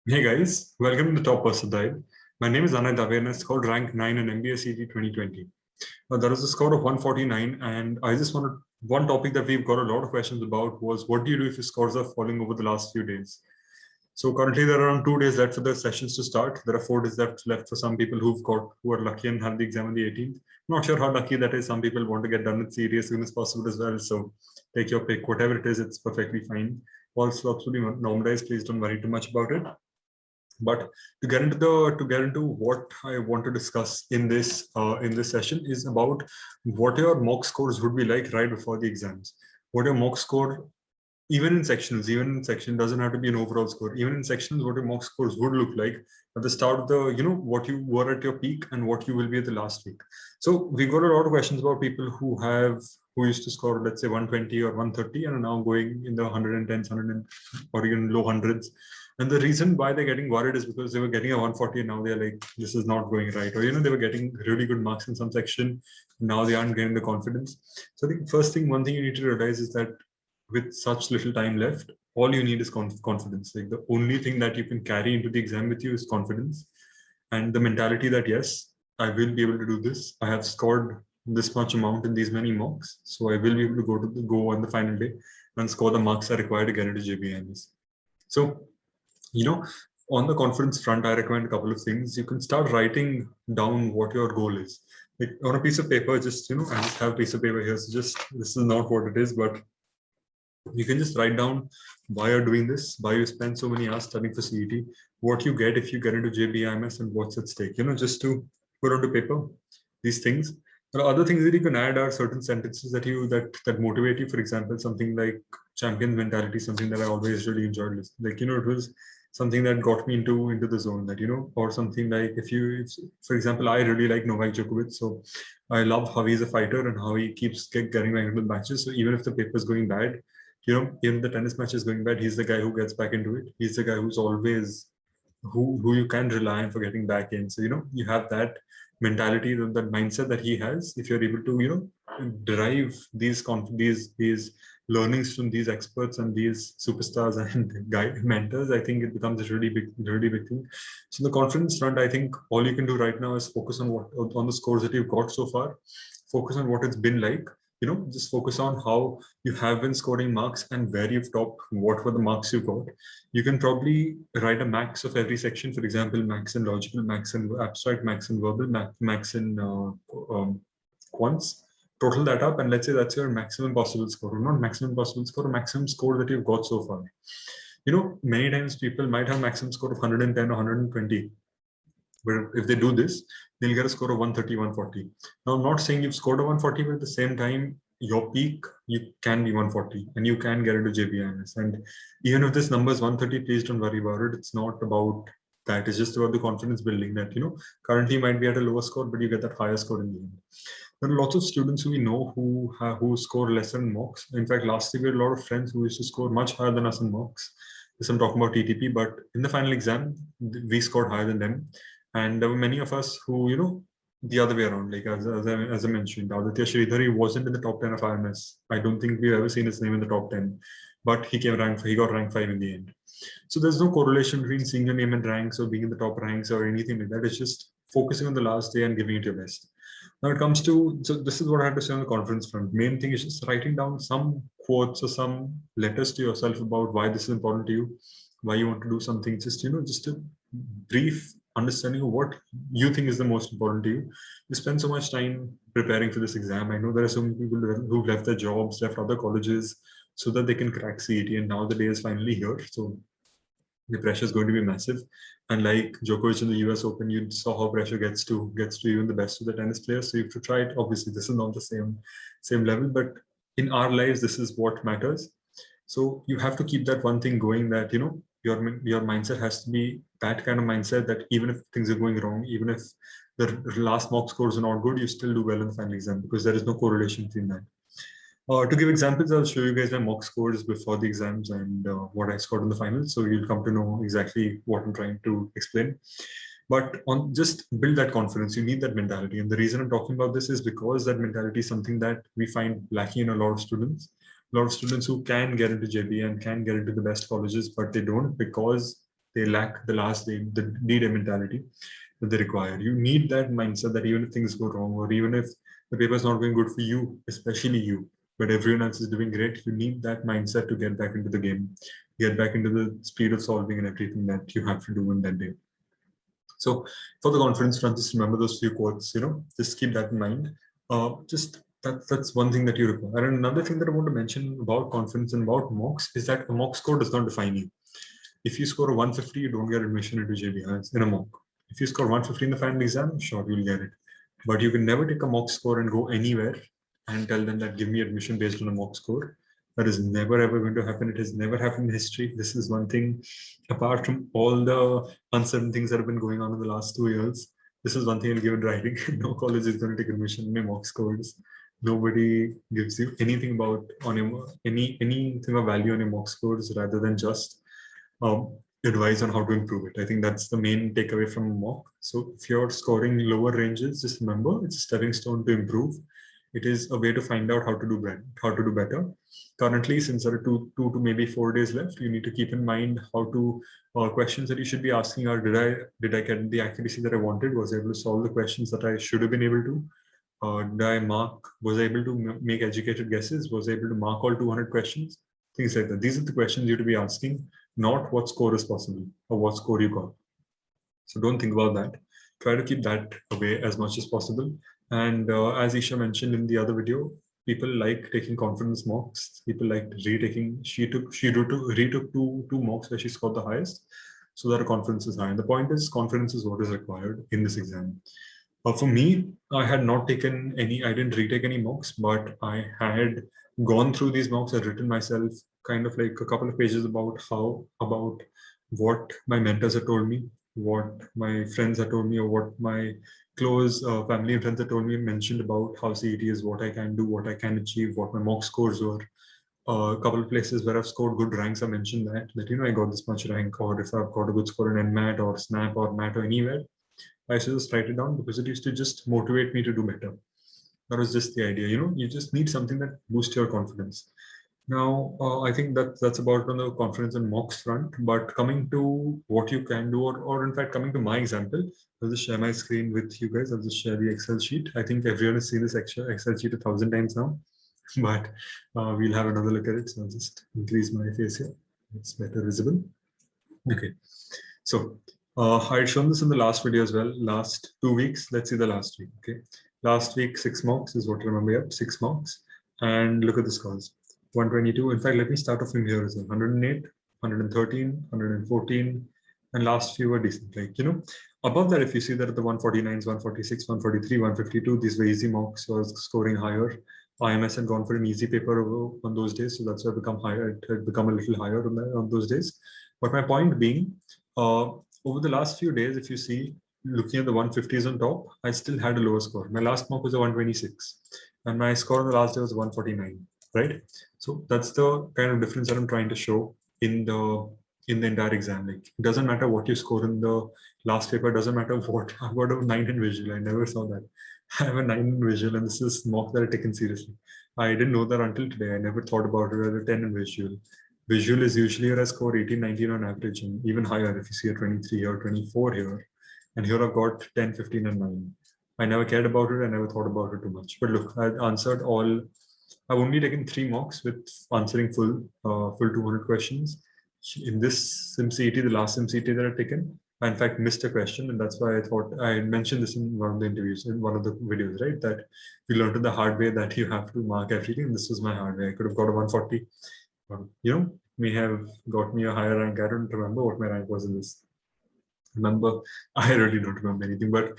Hey guys, welcome to the Top Percentile. My name is Anay Dave and I scored rank 9 in MBA CET 2020. That is a score of 149, and I just wanted one topic that we've got a lot of questions about was what do you do if your scores are falling over the last few days? So currently there are around 2 days left for the sessions to start. There are 4 days left for some people who are lucky and have the exam on the 18th. Not sure how lucky that is. Some people want to get done with CET as soon as possible as well. So take your pick, whatever it is, it's perfectly fine. All slots will be normalized. Please don't worry too much about it. But to get into what I want to discuss in this session is about what your mock scores would be like right before the exams. What your mock score, even in sections, doesn't have to be an overall score. Even in sections, what your mock scores would look like at the start of the, what you were at your peak and what you will be at the last week. So we got a lot of questions about people who used to score, let's say 120 or 130 and are now going in the 110s, 100 or even low hundreds. And the reason why they're getting worried is because they were getting a 140 and now they're like, this is not going right. Or, they were getting really good marks in some section. Now they aren't getting the confidence. So I think one thing you need to realize is that with such little time left, all you need is confidence. Like the only thing that you can carry into the exam with you is confidence and the mentality that, yes, I will be able to do this. I have scored this much amount in these many mocks. So I will be able to go on the final day and score the marks I require to get into JBMS. So, on the confidence front, I recommend a couple of things. You can start writing down what your goal is. Like on a piece of paper, I just have a piece of paper here. So this is not what it is, but you can just write down why you're doing this, why you spend so many hours studying for CET, what you get if you get into JBIMS and what's at stake, just to put onto paper these things. There are other things that you can add are certain sentences that motivate you. For example, something like champion mentality, something that I always really enjoyed. Like, it was something that got me into the zone that, or something like for example, I really like Novak Djokovic. So I love how he's a fighter and how he keeps getting back into the matches. So even if the paper is going bad, even the tennis match is going bad, he's the guy who gets back into it. He's the guy who's always who you can rely on for getting back in. So you have that mentality, that mindset that he has. If you're able to derive these learnings from these experts and these superstars and mentors, I think it becomes a really big thing. So the confidence front, I think all you can do right now is focus on the scores that you've got so far. Focus on what it's been like. Just focus on how you have been scoring marks and where you've topped, what were the marks you got. You can probably write a max of every section. For example, max in logical, max in abstract, max in verbal, max in quants. Total that up, and let's say that's your maximum possible score, or not maximum possible score, maximum score that you've got so far. Many times people might have maximum score of 110 or 120. But if they do this, they'll get a score of 130, 140. Now, I'm not saying you've scored a 140, but at the same time, your peak, you can be 140 and you can get into JBIMS. And even if this number is 130, please don't worry about it. It's not about that. It's just about the confidence building that, currently you might be at a lower score, but you get that higher score in the end. There are lots of students who we know who score lesser in mocks. In fact, last year we had a lot of friends who used to score much higher than us in mocks. This I'm talking about TTP, but in the final exam, we scored higher than them. And there were many of us who, the other way around, like as I mentioned, Aditya Sridhar, he wasn't in the top 10 of IMS. I don't think we've ever seen his name in the top 10, but he got rank 5 in the end. So there's no correlation between seeing your name in ranks or being in the top ranks or anything like that. It's just focusing on the last day and giving it your best. Now it comes to, so this is what I had to say on the conference front. Main thing is just writing down some quotes or some letters to yourself about why this is important to you, why you want to do something. Just a brief understanding of what you think is the most important to you. You spend so much time preparing for this exam. I know there are so many people who've left their jobs, left other colleges so that they can crack CET, and now the day is finally here. So the pressure is going to be massive. And like Djokovic in the US Open, you saw how pressure gets to even the best of the tennis players. So you have to try it. Obviously, this is not the same level, but in our lives, this is what matters. So you have to keep that one thing going, that your mindset has to be that kind of mindset that even if things are going wrong, even if the last mock scores are not good, you still do well in the final exam, because there is no correlation between that. To give examples, I'll show you guys my mock scores before the exams and what I scored in the final. So you'll come to know exactly what I'm trying to explain. But just build that confidence. You need that mentality. And the reason I'm talking about this is because that mentality is something that we find lacking in a lot of students. A lot of students who can get into JB and can get into the best colleges, but they don't, because They lack the last day, the D-Day mentality that they require. You need that mindset that even if things go wrong, or even if the paper is not going good for you, especially you, but everyone else is doing great, you need that mindset to get back into the game, get back into the speed of solving and everything that you have to do in that day. So for the confidence front, just remember those few quotes, just keep that in mind. That's one thing that you require. And another thing that I want to mention about confidence and about mocks is that a mock score does not define you. If you score a 150, you don't get admission into JBIs in a mock. If you score 150 in the final exam, sure, you'll get it. But you can never take a mock score and go anywhere and tell them that give me admission based on a mock score. That is never ever going to happen. It has never happened in history. This is one thing, apart from all the uncertain things that have been going on in the last 2 years. This is one thing I'll give in writing. No college is going to take admission in mock scores. Nobody gives you anything about on your anything of value on your mock scores rather than just advice on how to improve it. I think that's the main takeaway from mock. So if you're scoring lower ranges, just remember it's a stepping stone to improve. It is a way to find out how to do better. Currently, since there are two to maybe 4 days left, you need to keep in mind how to questions that you should be asking are: did I get the accuracy that I wanted? Was I able to solve the questions that I should have been able to? Did I mark? Was I able to make educated guesses? Was I able to mark all 200 questions? Things like that. These are the questions you have to be asking, not what score is possible or what score you got. So don't think about that. Try to keep that away as much as possible. And as Isha mentioned in the other video, people like taking confidence mocks. People like retaking. She retook two mocks where she scored the highest, so that her confidence is high. And the point is, confidence is what is required in this exam. For me, I had not taken any. I didn't retake any mocks, but I had gone through these mocks. I'd written myself kind of like a couple of pages about what my mentors had told me, what my friends had told me, or what my close family and friends had told me, mentioned about how CET is, what I can do, what I can achieve, what my mock scores were. A couple of places where I've scored good ranks, I mentioned that I got this much rank, or if I've got a good score in NMAT or SNAP or MAT or anywhere, I used to just write it down because it used to just motivate me to do better. That was just the idea. You just need something that boosts your confidence. Now, I think that's about on the confidence and mocks front. But coming to what you can do, or in fact, coming to my example, I'll just share my screen with you guys. I'll just share the Excel sheet. I think everyone has seen this Excel sheet 1,000 times now, but we'll have another look at it. So I'll just increase my face here. It's better visible. Okay. So I had shown this in the last video as well. Last 2 weeks. Let's see the last week. Okay. Last week, 6 marks is what I remember. Yep, 6 marks. And look at the scores. 122. In fact, let me start off from here as well. 108, 113, 114, and last few were decent. Above that, if you see that the 149s, 146, 143, 152, these were easy marks. So I was scoring higher. IMS had gone for an easy paper on those days, so that's why it become higher. It had become a little higher on those days. But my point being, over the last few days, if you see, looking at the 150s on top, I still had a lower score. My last mark was a 126, and my score on the last day was 149. Right? So that's the kind of difference that I'm trying to show in the entire exam. Like, it doesn't matter what you score in the last paper, doesn't matter what. I've got a 9 in visual. I never saw that. I have a 9 in visual, and this is mock that I taken seriously. I didn't know that until today. I never thought about it as a 10 in visual. Visual is usually where I score 18, 19 on average, and even higher if you see a 23 here, 24 here. And here I've got 10, 15, and 9. I never cared about it. I never thought about it too much. But look, I answered all. I've only taken 3 mocks with answering full 200 questions. In this SimCET, the last SimCET that I've taken, I in fact missed a question, and that's why I thought I mentioned this in one of the interviews, in one of the videos, right? That we learned it the hard way that you have to mark everything. This was my hard way. I could have got a 140. May have got me a higher rank. I don't remember what my rank was in this. I really don't remember anything. But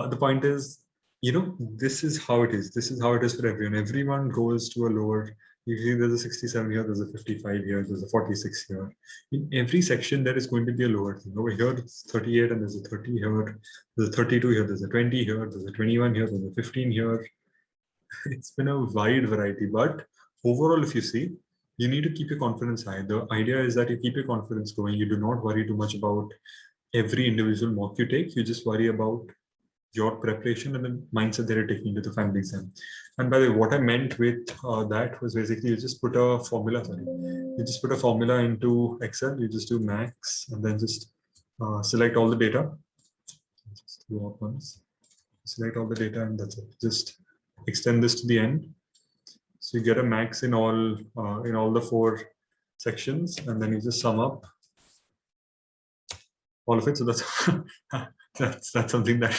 the point is, this is how it is. This is how it is for everyone. Everyone goes to a lower. Usually there's a 67 here, there's a 55 here, there's a 46 here. In every section, there is going to be a lower thing. Over here, it's 38, and there's a 30 here, there's a 32 here, there's a 20 here, there's a 21 here, there's a 15 here. It's been a wide variety. But overall, if you see, you need to keep your confidence high. The idea is that you keep your confidence going. You do not worry too much about every individual mock you take. You just worry about your preparation and the mindset that you're taking into the final exam. And by the way, what I meant with that was basically you just put a formula, you just put a formula into Excel, you just do max and then just select all the data. Just go up once. Select all the data and that's it. Just extend this to the end. So you get a max in all the 4 sections, and then you just sum up all of it. So that's that's something that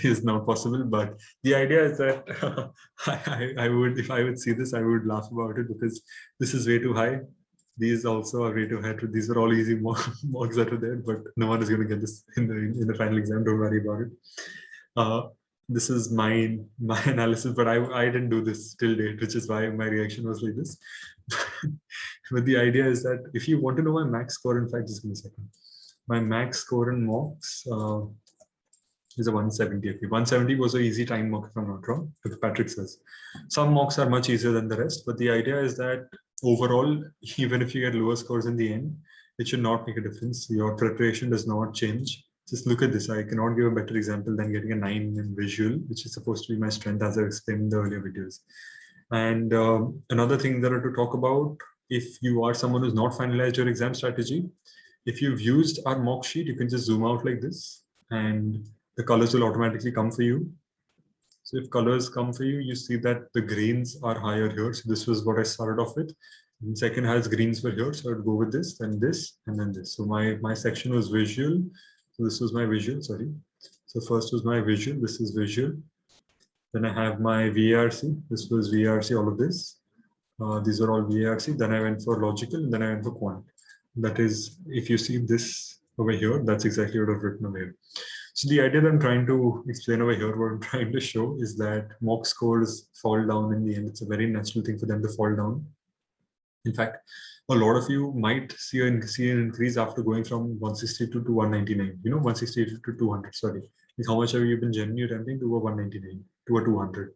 is not possible. But the idea is that I would, if I would see this, I would laugh about it because this is way too high. These also are way too high. These are all easy mocks that are there, but no one is going to get this in the final exam. Don't worry about it. This is my analysis, but I didn't do this till date, which is why my reaction was like this. But the idea is that if you want to know my max score, in fact, just give me a second. My max score in mocks is a 170. Okay, 170 was an easy time mock, if I'm not wrong, like Patrick says. Some mocks are much easier than the rest, but the idea is that overall, even if you get lower scores in the end, it should not make a difference. Your preparation does not change. Just look at this. I cannot give a better example than getting a 9 in visual, which is supposed to be my strength, as I explained in the earlier videos. And another thing that I have to talk about, if you are someone who's not finalized your exam strategy, if you've used our mock sheet, you can just zoom out like this and the colors will automatically come for you. So if colors come for you, you see that the greens are higher here. So this was what I started off with. And second has greens for here. So I'd go with this, then this, and then this. So my section was visual. So this was my visual, sorry. So first was my visual, this is visual. Then I have my VARC, this was VARC, all of this. These are all VARC. Then I went for logical, and then I went for quant. That is, if you see this over here, that's exactly what I've written over here. So the idea that I'm trying to explain over here, what I'm trying to show is that mock scores fall down in the end. It's a very natural thing for them to fall down. In fact, a lot of you might see an increase after going from 162 to 199, 168 to 200, sorry. Like how much have you been genuinely attempting to a 199, to a 200?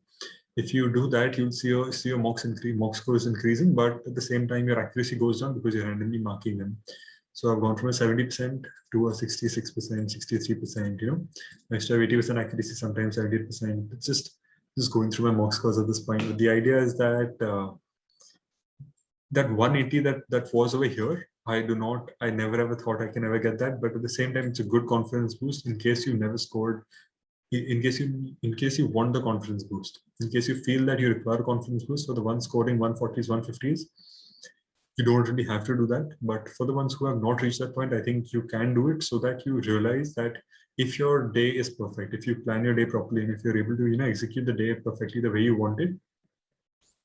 If you do that, you'll see your mock scores increasing, but at the same time, your accuracy goes down because you're randomly marking them. So I've gone from a 70% to a 66%, 63%, I still have 80% accuracy, sometimes 78%. It's just going through my mock scores at this point. But the idea is that that 180 that was over here, I never ever thought I can ever get that. But at the same time, it's a good confidence boost in case you never scored, in case you want the confidence boost, in case you feel that you require a confidence boost. For the ones scoring 140s, 150s, you don't really have to do that. But for the ones who have not reached that point, I think you can do it so that you realize that if your day is perfect, if you plan your day properly, and if you're able to execute the day perfectly the way you want it,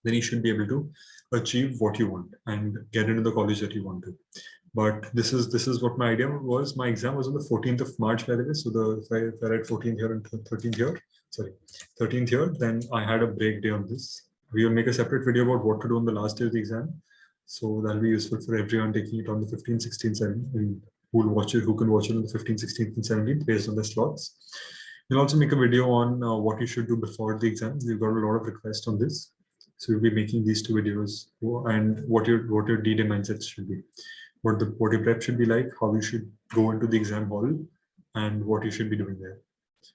then you should be able to achieve what you want and get into the college that you want to. But this is what my idea was. My exam was on the 14th of March, by the way. So if I read 14th here and 13th here, sorry, 13th here, then I had a break day on this. We will make a separate video about what to do on the last day of the exam. So that'll be useful for everyone taking it on the 15th, 16th, 17th, and who can watch it on the 15th, 16th, and 17th based on the slots. We'll also make a video on what you should do before the exam. We've got a lot of requests on this. So we'll be making these 2 videos and what your D-Day mindset should be. What your prep should be like, how you should go into the exam hall, and what you should be doing there.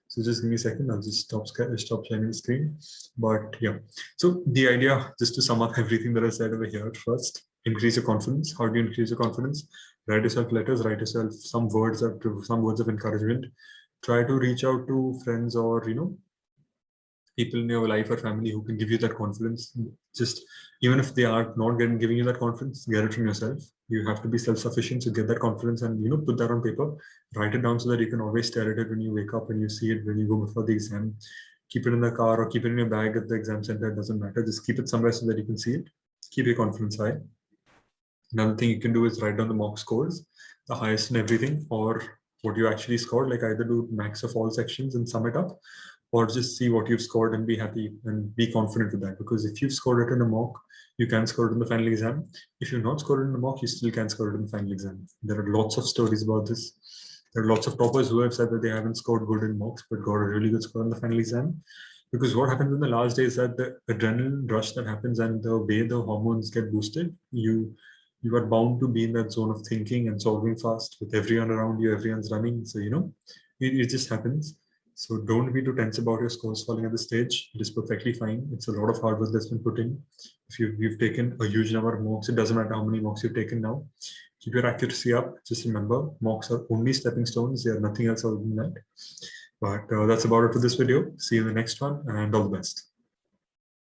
So just give me a second, I'll just stop sharing the screen. But yeah, so the idea, just to sum up everything that I said over here, first, increase your confidence. How do you increase your confidence? Write yourself letters, write yourself some words of encouragement. Try to reach out to friends or people in your life or family who can give you that confidence. Just even if they are not giving you that confidence, get it from yourself. You have to be self-sufficient to get that confidence and put that on paper, write it down so that you can always stare at it when you wake up and you see it when you go before the exam. Keep it in the car or keep it in your bag at the exam center. It doesn't matter. Just keep it somewhere so that you can see it. Keep your confidence high. Another thing you can do is write down the mock scores, the highest in everything, or what you actually scored. Like either do max of all sections and sum it up, or just see what you've scored and be happy and be confident with that. Because if you've scored it in a mock, you can score it in the final exam. If you've not scored it in the mock, you still can score it in the final exam. There are lots of stories about this. There are lots of toppers who have said that they haven't scored good in mocks, but got a really good score in the final exam. Because what happens in the last day is that the adrenaline rush that happens and the way the hormones get boosted, you are bound to be in that zone of thinking and solving fast with everyone around you, everyone's running. So, it just happens. So don't be too tense about your scores falling at this stage. It is perfectly fine. It's a lot of hard work that's been put in. If you've taken a huge number of mocks, it doesn't matter how many mocks you've taken now. Keep your accuracy up. Just remember, mocks are only stepping stones. They are nothing else other than that. But that's about it for this video. See you in the next one, and all the best.